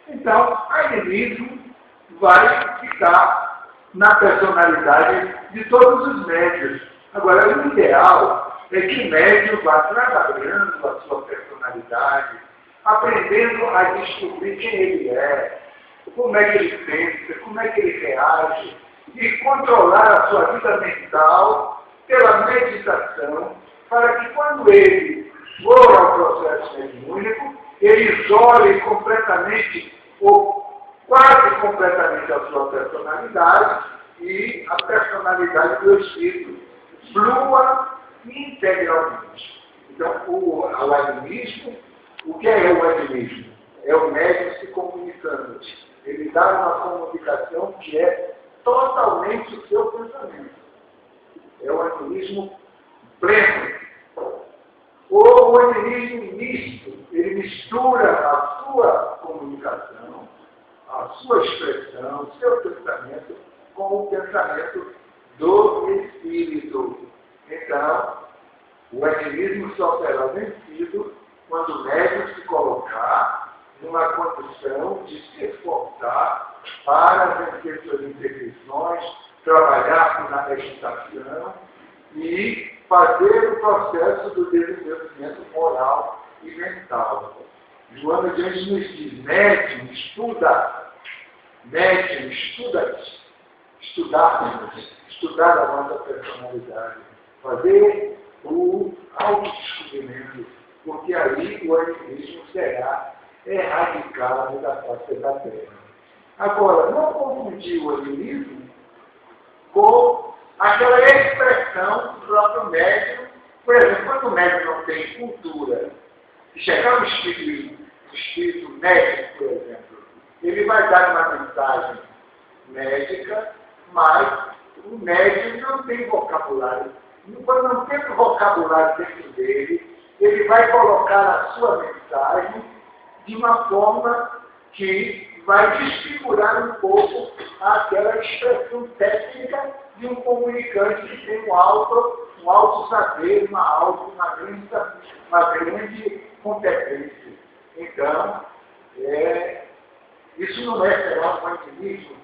Então, animismo vai ficar na personalidade de todos os médios. Agora, o ideal é que o médium vá trabalhando a sua personalidade, aprendendo a descobrir quem ele é, como é que ele pensa, como é que ele reage, e controlar a sua vida mental pela meditação, para que quando ele for ao processo mediúnico, ele isole completamente, ou quase completamente, a sua personalidade e a personalidade do espírito flua integralmente. Então, o animismo, o que é o animismo? É o médium se comunicando. Ele dá uma comunicação que é totalmente o seu pensamento. É o animismo pleno. Ou o animismo misto. Ele mistura a sua comunicação, a sua expressão, o seu pensamento com o pensamento do espírito. Então, o animismo só será vencido quando o médium se colocar numa condição de se esforçar para vencer suas imperfeições, trabalhar na meditação e fazer o processo do desenvolvimento moral e mental. Joana de Anjos nos diz: médium, estuda. Médium, estudar a nossa personalidade, fazer o autodescobrimento, porque aí o animismo será erradicado da face da Terra. Agora, não confundir o animismo com aquela expressão do próprio médium. Por exemplo, quando o médium não tem cultura, se chegar um espírito médico, por exemplo, ele vai dar uma mensagem médica, mas o médium não tem vocabulário. Quando não tem vocabulário dentro dele, ele vai colocar a sua mensagem de uma forma que vai desfigurar um pouco aquela expressão técnica de um comunicante que tem um alto saber, uma grande competência. Então, isso não será um animismo,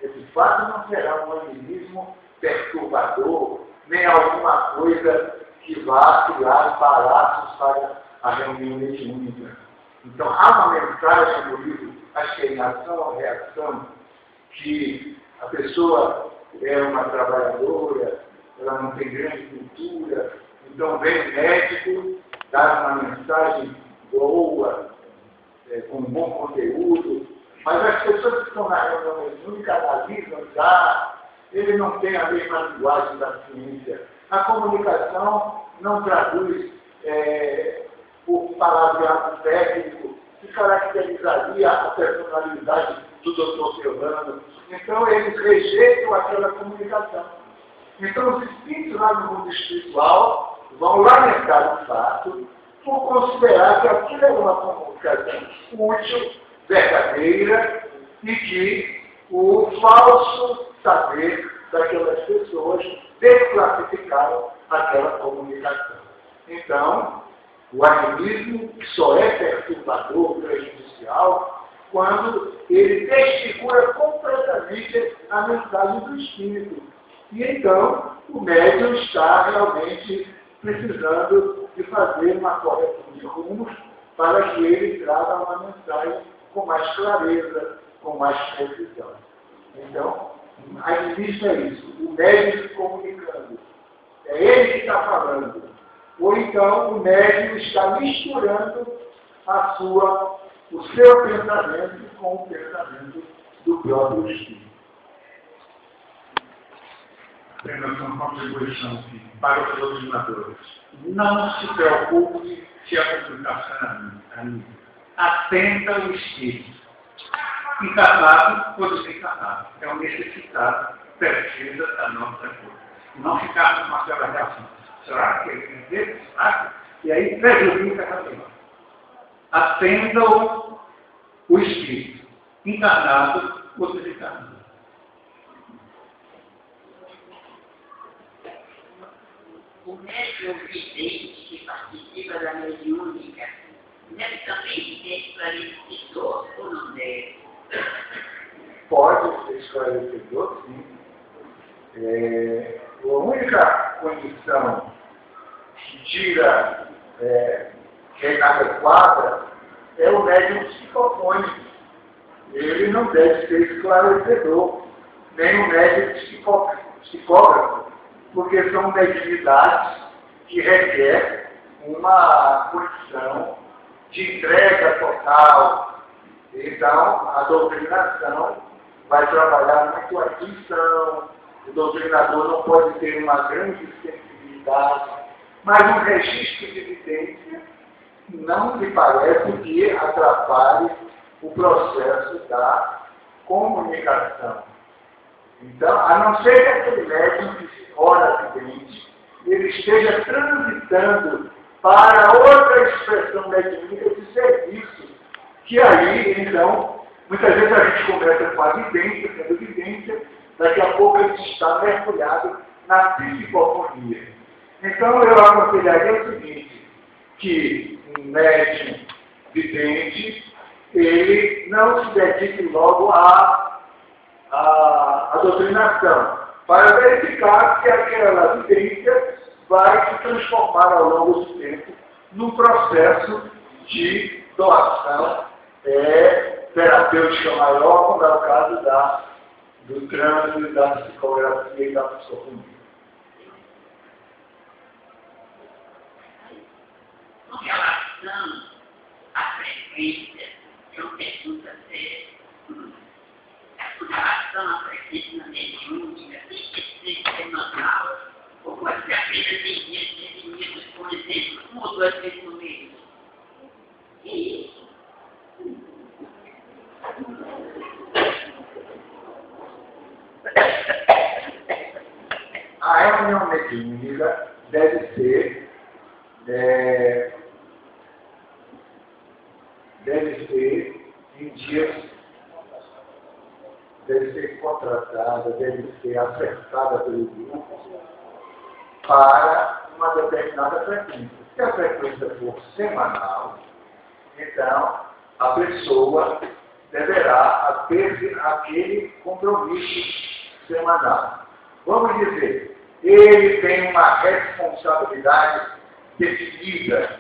esse fato não será um animismo perturbador, nem alguma coisa que vá criar embaraços para a reunião mediúnica. Então, há uma mensagem no livro, acho que é em ação ou reação, que a pessoa é uma trabalhadora, ela não tem grande cultura, então vem o médico, dá uma mensagem boa, com bom conteúdo, mas as pessoas que estão na reunião mediúnica analisam, ele não tem a mesma linguagem da ciência. A comunicação não traduz o palavreado técnico que caracterizaria a personalidade do Dr. Fernando. Então, eles rejeitam aquela comunicação. Então, os espíritos lá no mundo espiritual vão lamentar o fato por considerar que aquilo é uma comunicação útil, verdadeira, e que o falso saber daquelas pessoas desclassificaram aquela comunicação. Então, o animismo só é perturbador, prejudicial, quando ele desfigura completamente a mensagem do Espírito. E então, o médium está realmente precisando de fazer uma correção de rumos para que ele traga uma mensagem com mais clareza, com mais precisão. Então, animismo é isso, o médium se comunicando. É ele que está falando. Ou então o médium está misturando o seu pensamento com o pensamento do próprio Espírito. Apenas uma contribuição aqui para os doutrinadores. Não se preocupe se a comunicação é amiga. Atenda o Espírito. Encarnado ou desencarnado. É um necessitado, precisa da nossa ajuda. Não ficar com uma certa reação. Será que ele entende? E aí prejudica a razão. Atenda o Espírito. Encarnado ou desencarnado. O médium vidente que participa da mediúnica Deve também ser esclarecedor ou não deve? Pode ser esclarecedor, sim. A única condição que tira que é inadequada é o médium psicofônico. Ele não deve ser esclarecedor, nem o médium psicógrafo, porque são mediunidades que requerem uma condição de entrega total. Então, a doutrinação vai trabalhar muito a intuição, o doutrinador não pode ter uma grande sensibilidade, mas um registro de evidência não me parece que atrapalhe o processo da comunicação. Então, a não ser que aquele médium que ora acidente, ele esteja transitando para outra expressão mediúnica de serviço, que aí, então, muitas vezes a gente começa com a vivência, sendo vivência, daqui a pouco ele está mergulhado na psicofonia. Então, eu aconselharia o seguinte, que um médium vidente, ele não se dedique logo à doutrinação, para verificar que aquela vivência vai se transformar ao longo do tempo num processo de doação terapêutica maior, como é o caso do trânsito, da psicografia e da psicofonia. Com relação à frequência, eu pergunto séria. Com relação à frequência mediúnica, tem que ser semanal, ou pode ser apenas em dias definidos, por exemplo, 1 ou 2 vezes no mês? Que isso? A reunião mediúnica deve ser em dias, deve ser contratada, deve ser acertada pelo grupo para uma determinada frequência. Se a frequência for semanal, então a pessoa deverá ter aquele compromisso semanal. Vamos dizer, ele tem uma responsabilidade definida,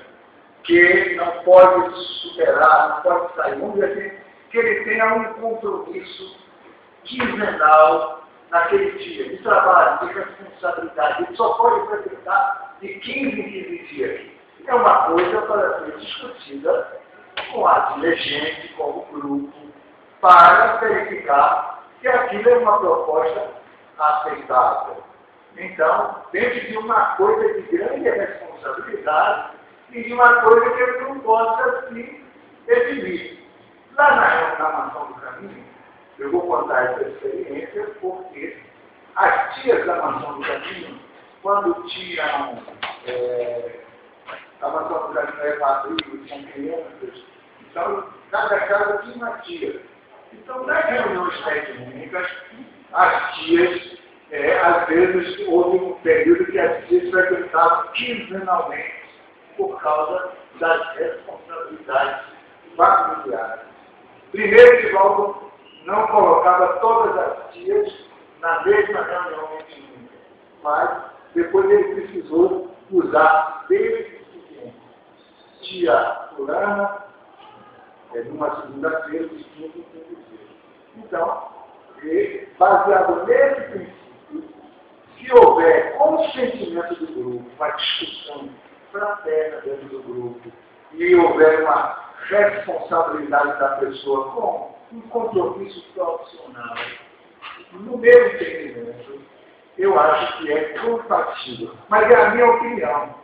que não pode superar, não pode sair. Vamos dizer que ele tenha um compromisso quinzenal naquele dia, de trabalho, de responsabilidade. Ele só pode frequentar de 15 em 15 dias. É uma coisa para ser discutida com a dirigente, com o grupo, para verificar que aquilo é uma proposta aceitável. Então, dentro de uma coisa de grande responsabilidade e de uma coisa que ele não possa se exibir. Lá na Mansão do Caminho, eu vou contar essa experiência porque as tias da Mansão do Caminho, quando tinham a Mansão do Caminho é abrigo, tinham crianças, então cada casa tinha uma tia. Então, nas reuniões mediúnicas, as tias, às vezes, houve um período que as tias frequentavam quinzenalmente por causa das responsabilidades familiares. Primeiro, de logo, não colocava todas as tias na mesma reunião mediúnica, mas depois ele precisou usar desde o seguinte: tia fulana, numa segunda-feira, de quinta em 15 dias. Então, baseado nesse princípio, se houver consentimento do grupo, uma discussão fraterna dentro do grupo, e houver uma responsabilidade da pessoa com um compromisso profissional, no meu entendimento, eu acho que é compatível. Mas é a minha opinião.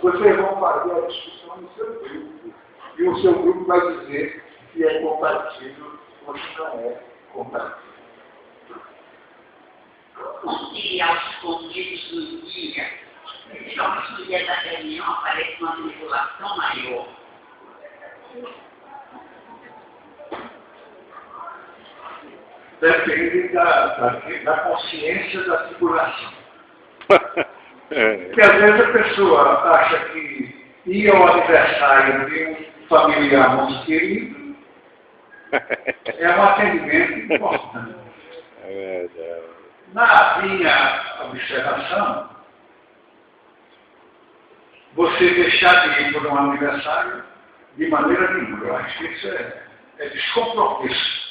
Vocês vão fazer a discussão no seu grupo, e o seu grupo vai dizer se é compatível ou se não é compatível. Como se aos convites do dia, geralmente no dia da reunião aparece uma manipulação maior. Depende da consciência da circulação. Porque às vezes a pessoa acha que ir ao aniversário de um familiar muito querido, é um atendimento importante. É verdade. Na minha observação, você deixar de ir por um aniversário de maneira nenhuma. Eu acho que isso é descompromisso.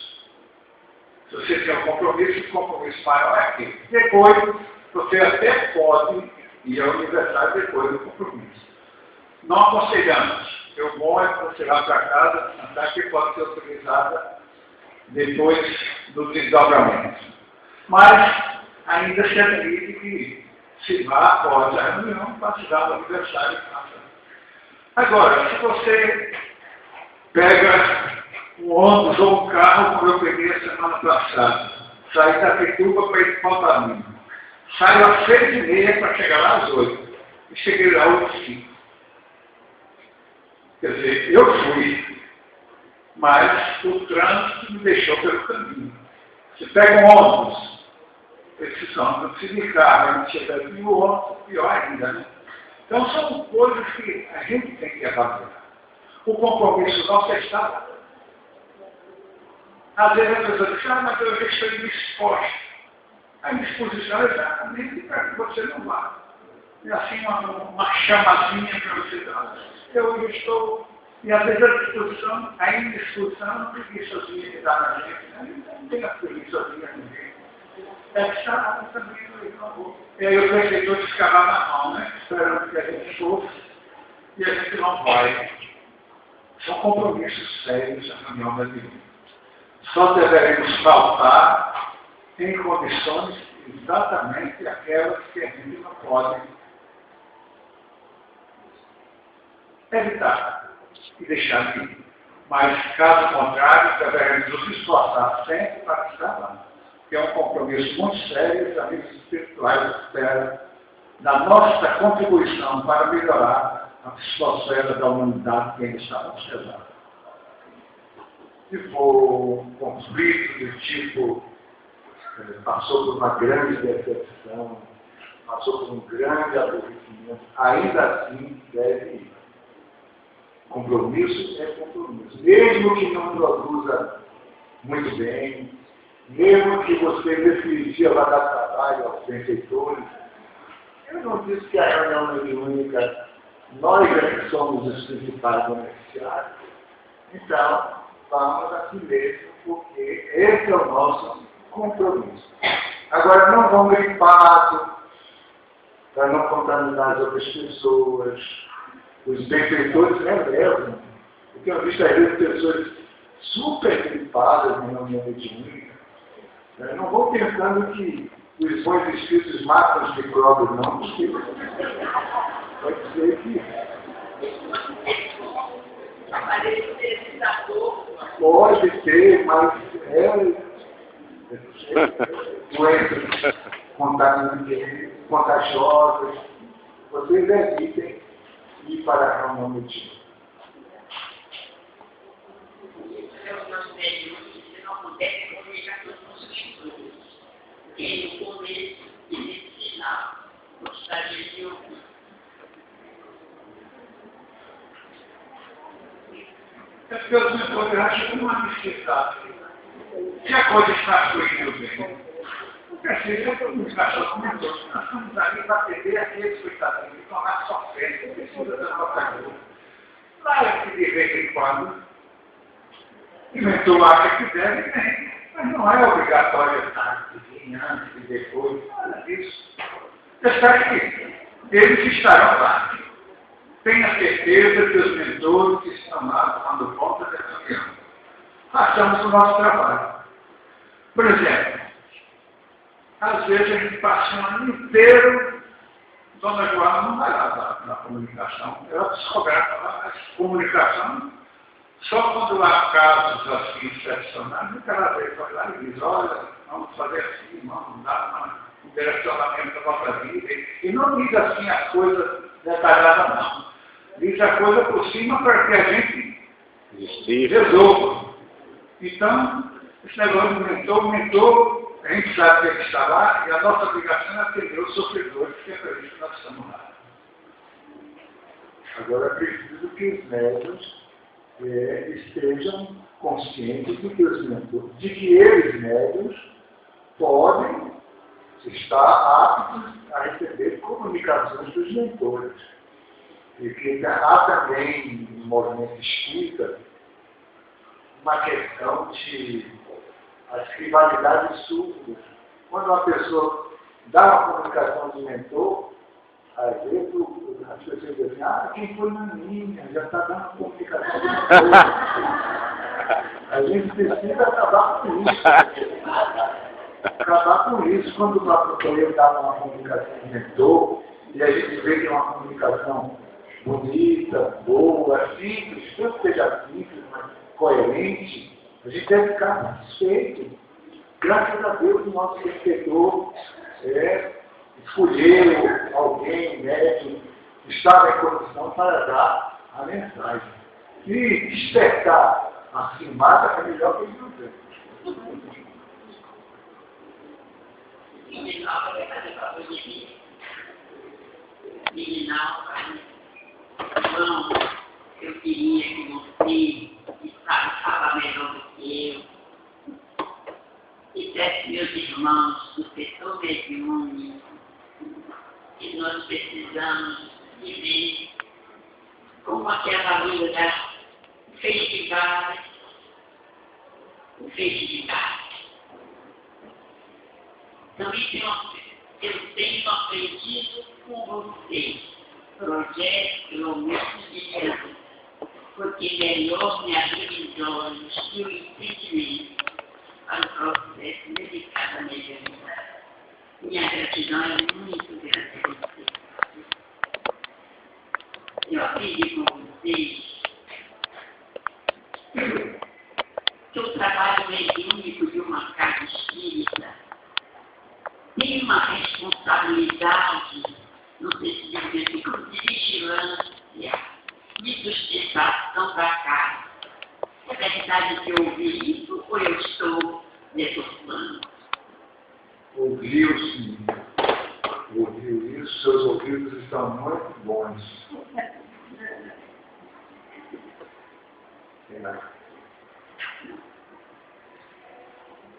Se você tem um compromisso, o compromisso maior é aquele. Depois, você até pode ir ao aniversário depois do compromisso. Não aconselhamos. Eu vou aconselhar para casa, até que pode ser utilizada depois do desdobramento. Mas ainda se admite que se vá após a reunião para se dar o aniversário e faça. Agora, se você pega um ônibus ou um carro, como eu peguei a semana passada, saí da Pituba para ir para o Altamira. Saio às 6h30 para chegar lá às 8h. E cheguei lá às 8h05. Quer dizer, eu fui, mas o trânsito me deixou pelo caminho. Você pega um ônibus, não precisa de carro, não chega aqui o ônibus, pior ainda, né? Então são coisas que a gente tem que avaliar. O compromisso nosso é estar. Às vezes a pessoa diz, mas eu já estou indisposta. A indisposição é exatamente para que você não vá. É assim uma chamazinha para você dar. Eu estou, e às vezes a indisposição, a preguiçosinha que dá na gente, né? Não tem a preguiçosinha na gente. É que está também no favor. E aí o prefeitor ficava na mão, né? Esperando que a gente fosse, e a gente não vai. São compromissos sérios a reunião da vida. Só deveremos faltar em condições exatamente aquelas que a gente não pode evitar e deixar de ir. Mas, caso contrário, deveremos nos esforçar sempre para estar lá. Que é um compromisso muito sério, os amigos espirituais esperam da nossa contribuição para melhorar a psicosfera da humanidade que ainda está observada. Se for um conflito do tipo, passou por uma grande decepção, passou por um grande aborrecimento, ainda assim deve ir. Compromisso é compromisso. Mesmo que não produza muito bem, mesmo que você nesse dia vá dar trabalho aos benfeitores, eu não disse que a reunião mediúnica, nós é que somos os principais beneficiários, então vamos aqui mesmo, porque esse é o nosso compromisso. Agora, não vamos gripar para não contaminar as outras pessoas. Os benfeitores relevam. Porque eu vi às vezes pessoas super gripadas na reunião mediúnica. Não vou pensando que os bons espíritos matam os micróbios, não, porque pode ser que pode ter, mas doenças contagiosas. Vocês evitem ir para a reunião mediúnica. Você não puder comunicar com os leitores, porque no começo e no final gostaria de ouvir. É porque os mentores acham uma necessidade. Se a coisa está fluindo bem, porque assim, eu estou com os cachorros mentores, nós estamos ali para atender aqueles coitadinhos que estão lá sofrendo, que precisam da nossa ajuda. Claro que de vez em quando, o mentor acha que deve, tem, mas não é obrigatório estar antes e depois, nada disso. Você sabe que eles estarão lá. Tenha certeza que os mentores que estão lá tomando conta dessa reunião. Façamos o nosso trabalho. Por exemplo, às vezes a gente passa um ano inteiro, Dona Joana não vai lá na comunicação, ela psicografa lá, a comunicação, só quando há casos assim excepcionais, que ela vai lá e diz, olha, vamos fazer assim, vamos dar um direcionamento da nossa vida. E não diz assim as coisas detalhadas, não. Diz a coisa por cima para que a gente resolva. Então, esse negócio do mentor, a gente sabe que ele está lá e a nossa obrigação é atender os sofredores, que é para isso que nós estamos lá. Agora é preciso que os médios estejam conscientes de que eles, médios, podem estar aptos a receber comunicações dos mentores. E que há também, no movimento espírita, uma questão de as rivalidades súbitas. Quando uma pessoa dá uma comunicação de mentor, às vezes as pessoas dizem assim, quem foi na minha, já está dando uma comunicação de mentor. A gente precisa acabar com isso. Acabar com isso. Quando o professor dá uma comunicação de mentor, e a gente vê que é uma comunicação bonita, boa, simples, tanto seja simples, mas coerente, a gente deve ficar satisfeito. Graças a Deus, o nosso inspetor escolheu alguém, médico, que estava em condição para dar a mensagem. E despertar a filmada é melhor que ele não tem. João, eu queria que você estava melhor do que eu. Dissesse meus irmãos do setor mediúnico que nós precisamos viver como aquela vida festival, Também eu tenho aprendido com vocês. Projeto pelo mesmo de Jesus, porque melhor me abrir os olhos e o entendimento para o processo dedicado à mediunidade. Minha gratidão é muito grande a vocês. Eu aprendi com vocês que o trabalho mediúnico de uma casa espírita tem uma responsabilidade no sentido de vigilância e sustentação da casa. É verdade que eu ouvi isso ou eu estou deturpando? Ouviu, sim. Ouviu isso, seus ouvidos estão muito bons.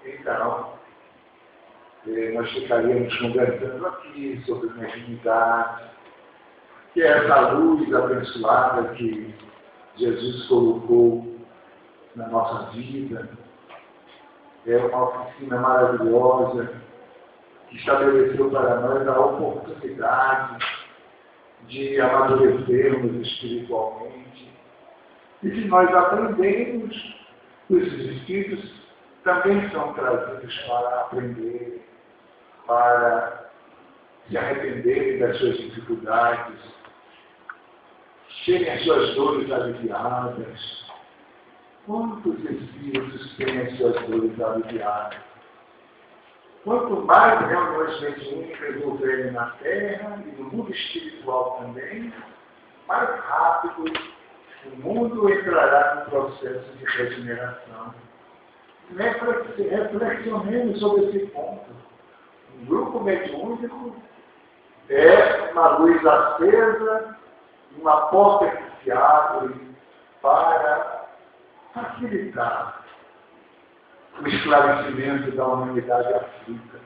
Então, nós ficaríamos conversando aqui sobre mediunidade, que é essa luz abençoada que Jesus colocou na nossa vida. É uma oficina maravilhosa que estabeleceu para nós a oportunidade de amadurecermos espiritualmente. E que nós aprendemos, os espíritos também são trazidos para aprender, para se arrependerem das suas dificuldades, terem as suas dores aliviadas. Quantos espíritos têm as suas dores aliviadas? Quanto mais reuniões mediúnicas houverem na Terra e no mundo espiritual também, mais rápido o mundo entrará no processo de regeneração. Reflexionemos sobre esse ponto. Um grupo mediúnico é uma luz acesa, uma porta que se abre para facilitar o esclarecimento da humanidade aflita.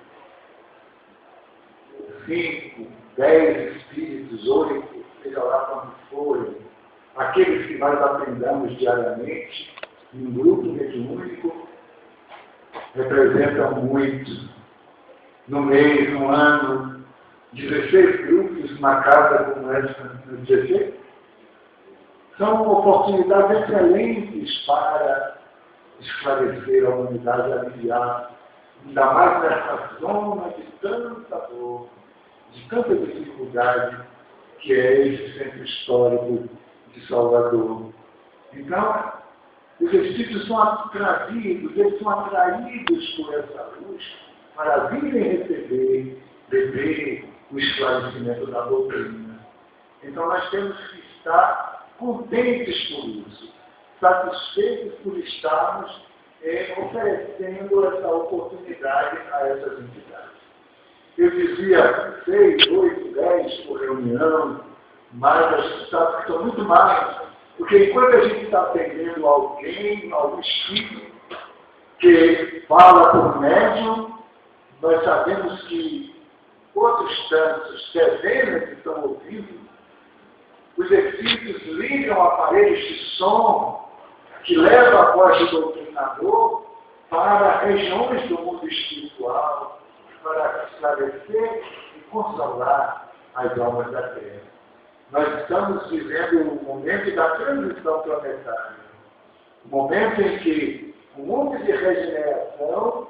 5, 10 espíritos, 8, seja lá quando forem, aqueles que nós aprendamos diariamente, em um grupo mediúnico, representam muito. No mês, no ano, 16 grupos numa casa como essa no 16, são oportunidades excelentes para esclarecer a humanidade, aliviar, ainda mais nessa zona de tanta dor, de tanta dificuldade que é esse centro histórico de Salvador. Então, os espíritos são atraídos, eles são atraídos por essa luz para virem receber, beber o esclarecimento da doutrina. Então nós temos que estar contentes por isso, satisfeitos por estarmos oferecendo essa oportunidade a essas entidades. Eu dizia 6, 8, 10 por reunião, mas as entidades são muito mais. Porque enquanto a gente está atendendo alguém, algum espírito que fala por médium, nós sabemos que outros tantos, dezenas que estão ouvindo, os espíritos ligam aparelhos de som que levam a voz do doutrinador para regiões do mundo espiritual, para esclarecer e consolar as almas da Terra. Nós estamos vivendo o momento da transição planetária, o momento em que o mundo de regeneração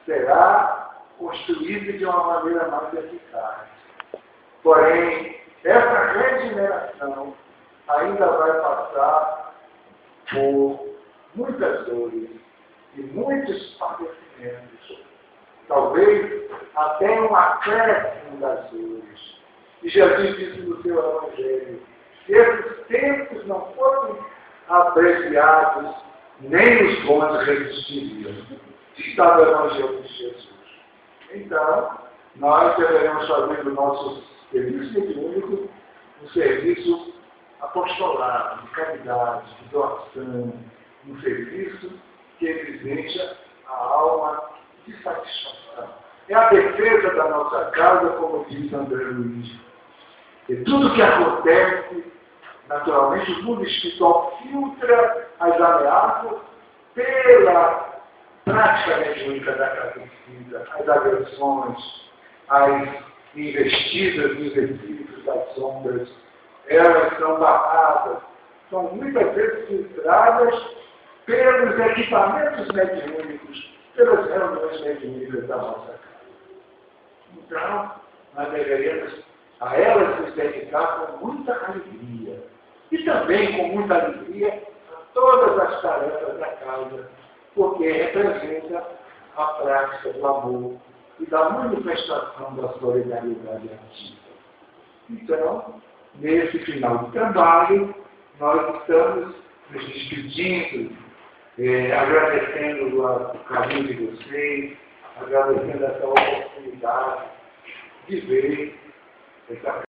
será construído de uma maneira mais eficaz. Porém, essa regeneração ainda vai passar por muitas dores e muitos padecimentos. Talvez até um acréscimo das dores. E Jesus disse no seu Evangelho, se esses tempos não fossem abreviados, nem os bons resistiriam. Está no Evangelho de Jesus. Então, nós deveremos fazer do nosso serviço mediúnico um serviço apostolado, de caridade, de doação, um serviço que exija a alma de satisfação. É a defesa da nossa casa, como diz André Luiz. E tudo que acontece, naturalmente, o mundo espiritual filtra as ameaças pela prática mediúnica da casa espírita, as agressões, as investidas nos espíritos das sombras, elas são barradas, são muitas vezes filtradas pelos equipamentos mediúnicos, pelas reuniões mediúnicas da nossa casa. Então, nós deveríamos a elas nos dedicar com muita alegria. E também com muita alegria a todas as tarefas da casa, porque representa a prática do amor e da manifestação da solidariedade ativa. Então, nesse final de trabalho, nós estamos nos despedindo, agradecendo o carinho de vocês, agradecendo essa oportunidade de ver essa